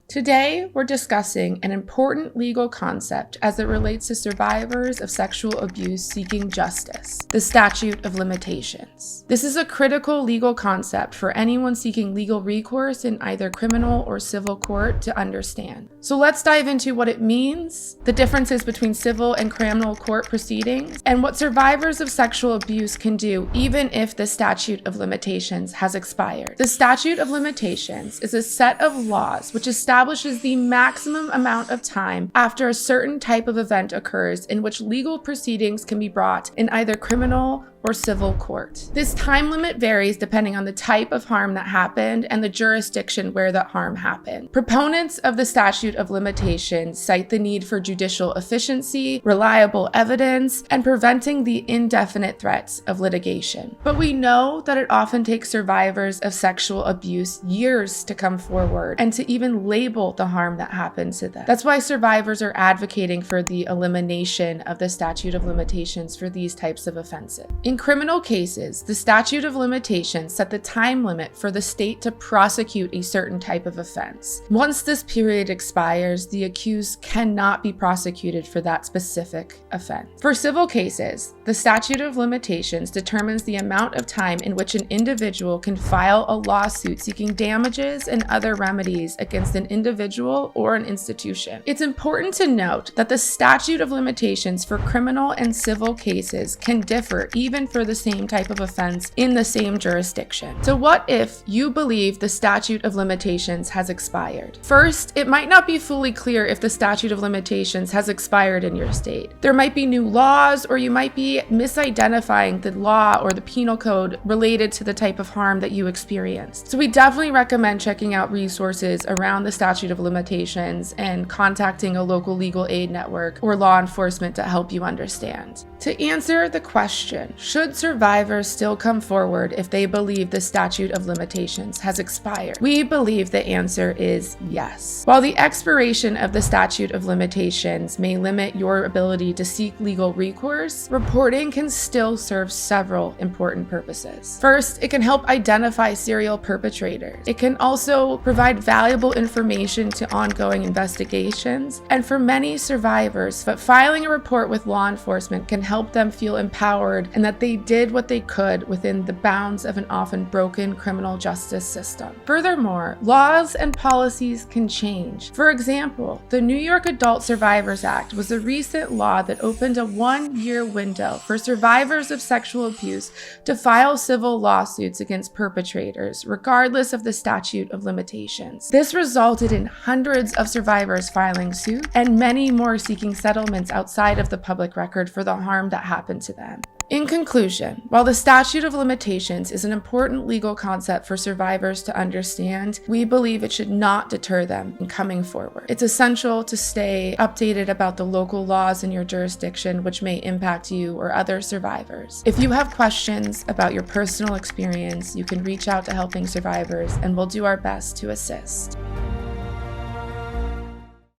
Today, we're discussing an important legal concept as it relates to survivors of sexual abuse seeking justice, the statute of limitations. This is a critical legal concept for anyone seeking legal recourse in either criminal or civil court to understand. So let's dive into what it means, the differences between civil and criminal court proceedings, and what survivors of sexual abuse can do even if the statute of limitations has expired. The statute of limitations is a set of laws which establishes the maximum amount of time after a certain type of event occurs in which legal proceedings can be brought in either criminal or civil court. This time limit varies depending on the type of harm that happened and the jurisdiction where that harm happened. Proponents of the statute of limitations cite the need for judicial efficiency, reliable evidence, and preventing the indefinite threats of litigation. But we know that it often takes survivors of sexual abuse years to come forward and to even label the harm that happened to them. That's why survivors are advocating for the elimination of the statute of limitations for these types of offenses. In criminal cases, the statute of limitations set the time limit for the state to prosecute a certain type of offense. Once this period expires, the accused cannot be prosecuted for that specific offense. For civil cases, the statute of limitations determines the amount of time in which an individual can file a lawsuit seeking damages and other remedies against an individual or an institution. It's important to note that the statute of limitations for criminal and civil cases can differ even for the same type of offense in the same jurisdiction. So what if you believe the statute of limitations has expired? First, it might not be fully clear if the statute of limitations has expired in your state. There might be new laws, or you might be misidentifying the law or the penal code related to the type of harm that you experienced. So we definitely recommend checking out resources around the statute of limitations and contacting a local legal aid network or law enforcement to help you understand. To answer the question, should survivors still come forward if they believe the statute of limitations has expired? We believe the answer is yes. While the expiration of the statute of limitations may limit your ability to seek legal recourse, reporting can still serve several important purposes. First, it can help identify serial perpetrators. It can also provide valuable information to ongoing investigations. And for many survivors, filing a report with law enforcement can help them feel empowered and that they did what they could within the bounds of an often broken criminal justice system. Furthermore, laws and policies can change. For example, the New York Adult Survivors Act was a recent law that opened a 1-year window for survivors of sexual abuse to file civil lawsuits against perpetrators, regardless of the statute of limitations. This resulted in hundreds of survivors filing suit and many more seeking settlements outside of the public record for the harm that happened to them. In conclusion, while the statute of limitations is an important legal concept for survivors to understand, we believe it should not deter them in coming forward. It's essential to stay updated about the local laws in your jurisdiction which may impact you or other survivors. If you have questions about your personal experience, you can reach out to Helping Survivors and we'll do our best to assist.